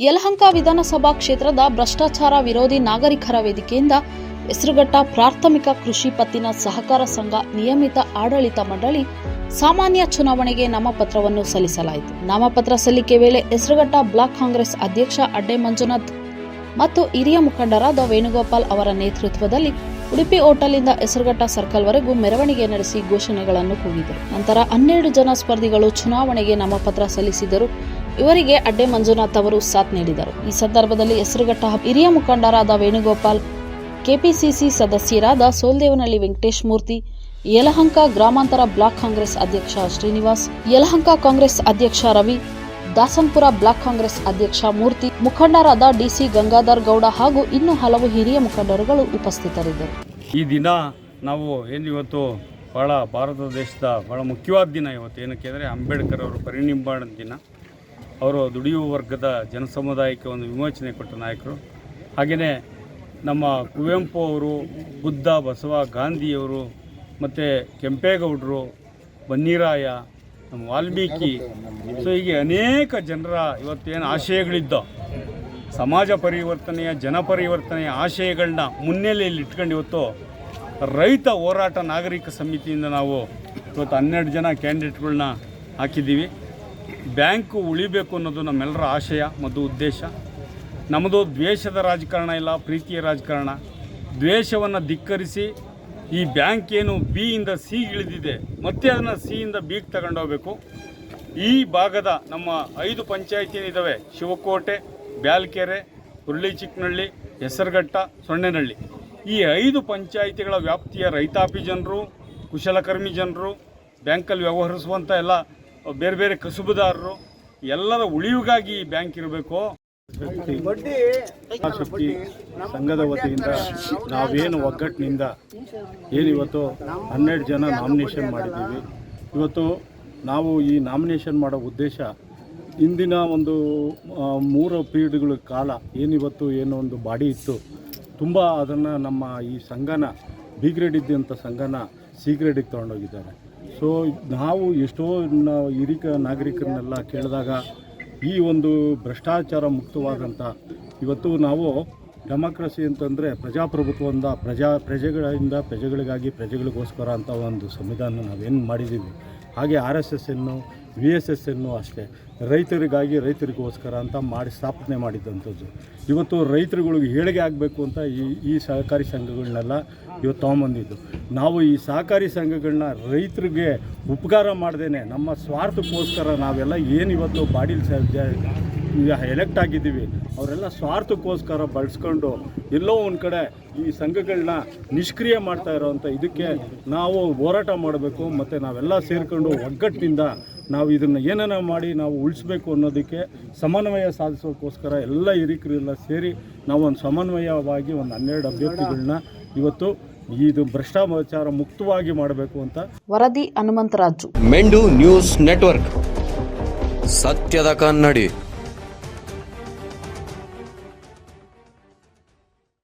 ಯಲಹಂಕ ವಿಧಾನಸಭಾ ಕ್ಷೇತ್ರದ ಭ್ರಷ್ಟಾಚಾರ ವಿರೋಧಿ ನಾಗರಿಕರ ವೇದಿಕೆಯಿಂದ ಹೆಸರುಘಟ್ಟ ಪ್ರಾಥಮಿಕ ಕೃಷಿ ಪತ್ತಿನ ಸಹಕಾರ ಸಂಘ ನಿಯಮಿತ ಆಡಳಿತ ಮಂಡಳಿ ಸಾಮಾನ್ಯ ಚುನಾವಣೆಗೆ ನಾಮಪತ್ರವನ್ನು ಸಲ್ಲಿಸಲಾಯಿತು. ನಾಮಪತ್ರ ಸಲ್ಲಿಕೆ ವೇಳೆ ಹೆಸರುಘಟ್ಟ ಬ್ಲಾಕ್ ಕಾಂಗ್ರೆಸ್ ಅಧ್ಯಕ್ಷ ಅಡ್ಡೆ ಮಂಜುನಾಥ್ ಮತ್ತು ಹಿರಿಯ ಮುಖಂಡರಾದ ವೇಣುಗೋಪಾಲ್ ಅವರ ನೇತೃತ್ವದಲ್ಲಿ ಉಡುಪಿ ಹೋಟೆಲ್ನಿಂದ ಹೆಸರುಘಟ್ಟ ಸರ್ಕಲ್ವರೆಗೂ ಮೆರವಣಿಗೆ ನಡೆಸಿ ಘೋಷಣೆಗಳನ್ನು ಕೂಗಿದರು. ನಂತರ 12 ಜನ ಸ್ಪರ್ಧಿಗಳು ಚುನಾವಣೆಗೆ ನಾಮಪತ್ರ ಸಲ್ಲಿಸಿದರು. ಇವರಿಗೆ ಅಡ್ಡೆ ಮಂಜುನಾಥ್ ಅವರು ಸಾಥ್ ನೀಡಿದರು. ಈ ಸಂದರ್ಭದಲ್ಲಿ ಹೆಸರುಘಟ್ಟ ಹಿರಿಯ ಮುಖಂಡರಾದ ವೇಣುಗೋಪಾಲ್, ಕೆಪಿಸಿಸಿ ಸದಸ್ಯರಾದ ಸೋಲ್ದೇವನಹಳ್ಳಿ ವೆಂಕಟೇಶ್ ಮೂರ್ತಿ, ಯಲಹಂಕ ಗ್ರಾಮಾಂತರ ಬ್ಲಾಕ್ ಕಾಂಗ್ರೆಸ್ ಅಧ್ಯಕ್ಷ ಶ್ರೀನಿವಾಸ್, ಯಲಹಂಕ ಕಾಂಗ್ರೆಸ್ ಅಧ್ಯಕ್ಷ ರವಿ, ದಾಸನ್ಪುರ ಬ್ಲಾಕ್ ಕಾಂಗ್ರೆಸ್ ಅಧ್ಯಕ್ಷ ಮೂರ್ತಿ, ಮುಖಂಡರಾದ ಡಿಸಿ ಗಂಗಾಧರ್ ಗೌಡ ಹಾಗೂ ಇನ್ನೂ ಹಲವು ಹಿರಿಯ ಮುಖಂಡರುಗಳು ಉಪಸ್ಥಿತರಿದ್ದರು. ಈ ದಿನ ನಾವು ಇವತ್ತು ಬಹಳ ಭಾರತ ದೇಶದ ಬಹಳ ಮುಖ್ಯವಾದ ದಿನ. ಇವತ್ತು ಏನಕ್ಕೆ ಅಂದರೆ ಅಂಬೇಡ್ಕರ್ ಅವರು ಪರಿನಿಬ್ಬಾಣ ದಿನ. ಅವರು ದುಡಿಯುವ ವರ್ಗದ ಜನಸಮುದಾಯಕ್ಕೆ ಒಂದು ವಿಮೋಚನೆ ಕೊಟ್ಟ ನಾಯಕರು. ಹಾಗೆಯೇ ನಮ್ಮ ಕುವೆಂಪು ಅವರು, ಬುದ್ಧ, ಬಸವ, ಗಾಂಧಿಯವರು, ಮತ್ತು ಕೆಂಪೇಗೌಡರು, ಬನ್ನೀರಾಯ, ನಮ್ಮ ವಾಲ್ಮೀಕಿ, ಸೊ ಹೀಗೆ ಅನೇಕ ಜನರ ಇವತ್ತೇನು ಆಶಯಗಳಿದ್ದ ಸಮಾಜ ಪರಿವರ್ತನೆಯ, ಜನಪರಿವರ್ತನೆಯ ಆಶಯಗಳನ್ನ ಮುನ್ನೆಲೆಯಲ್ಲಿ ಇಟ್ಕೊಂಡು ಇವತ್ತು ರೈತ ಹೋರಾಟ ನಾಗರಿಕ ಸಮಿತಿಯಿಂದ ನಾವು ಇವತ್ತು 12 ಜನ ಕ್ಯಾಂಡಿಡೇಟ್ಗಳನ್ನ ಹಾಕಿದ್ದೀವಿ. ಬ್ಯಾಂಕು ಉಳಿಬೇಕು ಅನ್ನೋದು ನಮ್ಮೆಲ್ಲರ ಆಶಯ ಮತ್ತು ಉದ್ದೇಶ. ನಮ್ಮದು ದ್ವೇಷದ ರಾಜಕಾರಣ ಇಲ್ಲ, ಪ್ರೀತಿಯ ರಾಜಕಾರಣ. ದ್ವೇಷವನ್ನು ಧಿಕ್ಕರಿಸಿ ಈ ಬ್ಯಾಂಕ್ ಏನು ಬಿಯಿಂದ ಸಿ ಇಳಿದಿದೆ, ಮತ್ತೆ ಅದನ್ನು ಸಿಯಿಂದ ಬಿಗೆ ತಗೊಂಡೋಗ್ಬೇಕು. ಈ ಭಾಗದ ನಮ್ಮ 5 ಪಂಚಾಯಿತಿ ಏನಿದ್ದಾವೆ, ಶಿವಕೋಟೆ, ಬ್ಯಾಲ್ಕೆರೆ, ಹುರುಳಿಚಿಕ್ಕನಹಳ್ಳಿ, ಹೆಸರುಘಟ್ಟ, ಸೊನ್ನೆನಹಳ್ಳಿ, ಈ 5 ಪಂಚಾಯಿತಿಗಳ ವ್ಯಾಪ್ತಿಯ ರೈತಾಪಿ ಜನರು, ಕುಶಲಕರ್ಮಿ ಜನರು, ಬ್ಯಾಂಕಲ್ಲಿ ವ್ಯವಹರಿಸುವಂಥ ಎಲ್ಲ ಬೇರೆ ಬೇರೆ ಕಸುಬುದಾರರು ಎಲ್ಲರ ಉಳಿವಿಗಾಗಿ ಈ ಬ್ಯಾಂಕ್ ಇರಬೇಕು. ಶಕ್ತಿ ಸಂಘದ ವತಿಯಿಂದ ನಾವೇನು ಒಗ್ಗಟ್ಟಿನಿಂದ ಏನಿವತ್ತು 12 ಜನ ನಾಮಿನೇಷನ್ ಮಾಡಿದ್ದೀವಿ. ಇವತ್ತು ನಾವು ಈ ನಾಮಿನೇಷನ್ ಮಾಡೋ ಉದ್ದೇಶ ಇಂದಿನ ಒಂದು 3 ಪೀರಿಯಡ್ಗಳ ಕಾಲ ಏನಿವತ್ತು ಏನೋ ಒಂದು ಬಾಡಿ ಇತ್ತು, ತುಂಬ ಅದನ್ನು ನಮ್ಮ ಈ ಸಂಘನ ಬಿ ಗ್ರೇಡ್ ಇದ್ದಂಥ ಸಂಘನ ಸಿ ಗ್ರೇಡಿಗೆ ತೊಗೊಂಡೋಗಿದ್ದಾರೆ. ಸೊ ನಾವು ಎಷ್ಟೋ ಹಿರಿಯ ನಾಗರಿಕರನ್ನೆಲ್ಲ ಕೇಳಿದಾಗ ಈ ಒಂದು ಭ್ರಷ್ಟಾಚಾರ ಮುಕ್ತವಾದಂಥ ಇವತ್ತು ನಾವು ಡೆಮಾಕ್ರಸಿ ಅಂತಂದರೆ ಪ್ರಜಾಪ್ರಭುತ್ವದಿಂದ ಪ್ರಜೆಗಳಿಂದ ಪ್ರಜೆಗಳಿಗಾಗಿ ಪ್ರಜೆಗಳಿಗೋಸ್ಕರ ಅಂತ ಒಂದು ಸಂವಿಧಾನ ನಾವೇನು ಮಾಡಿದ್ದೀವಿ. ಹಾಗೆ RSSನ್ನು VSSನ್ನು ಅಷ್ಟೇ ರೈತರಿಗಾಗಿ ರೈತರಿಗೋಸ್ಕರ ಅಂತ ಮಾಡಿ ಸ್ಥಾಪನೆ ಮಾಡಿದ್ದಂಥದ್ದು. ಇವತ್ತು ರೈತರುಗಳಿಗೆ ಏಳಿಗೆ ಆಗಬೇಕು ಅಂತ ಈ ಸಹಕಾರಿ ಸಂಘಗಳನ್ನೆಲ್ಲ ಇವತ್ತು ತೊಗೊಂಬಂದಿದ್ದು. ನಾವು ಈ ಸಹಕಾರಿ ಸಂಘಗಳನ್ನ ರೈತರಿಗೆ ಉಪಕಾರ ಮಾಡ್ದೇನೆ ನಮ್ಮ ಸ್ವಾರ್ಥಕ್ಕೋಸ್ಕರ ನಾವೆಲ್ಲ ಏನಿವತ್ತು ಬಾಡಿಲಿ ಎಲೆಕ್ಟ್ ಆಗಿದ್ದೀವಿ ಅವರೆಲ್ಲ ಸ್ವಾರ್ಥಕ್ಕೋಸ್ಕರ ಬಳಸ್ಕೊಂಡು ಎಲ್ಲೋ ಒಂದು ಕಡೆ ಈ ಸಂಘಗಳನ್ನ ನಿಷ್ಕ್ರಿಯ ಮಾಡ್ತಾ ಇರೋವಂಥ ಇದಕ್ಕೆ ನಾವು ಹೋರಾಟ ಮಾಡಬೇಕು. ಮತ್ತು ನಾವೆಲ್ಲ ಸೇರಿಕೊಂಡು ಒಗ್ಗಟ್ಟಿನಿಂದ ನಾವು ಇದನ್ನು ಏನನ್ನ ಮಾಡಿ ನಾವು ಉಳಿಸ್ಬೇಕು ಅನ್ನೋದಕ್ಕೆ ಸಮನ್ವಯ ಸಾಧಿಸೋಕ್ಕೋಸ್ಕರ ಎಲ್ಲ ಹಿರಿಕರೆಲ್ಲ ಸೇರಿ ನಾವು ಒಂದು ಸಮನ್ವಯವಾಗಿ ಒಂದು 12 ಅಭ್ಯರ್ಥಿಗಳನ್ನ ಇವತ್ತು ಇದು ಭ್ರಷ್ಟಾಚಾರ ಮುಕ್ತವಾಗಿ ಮಾಡಬೇಕು ಅಂತ. ವರದಿ ಹನುಮಂತರಾಜು, ಮೆಂಡು ನ್ಯೂಸ್ ನೆಟ್ವರ್ಕ್, ಸತ್ಯದ ಕನ್ನಡಿ.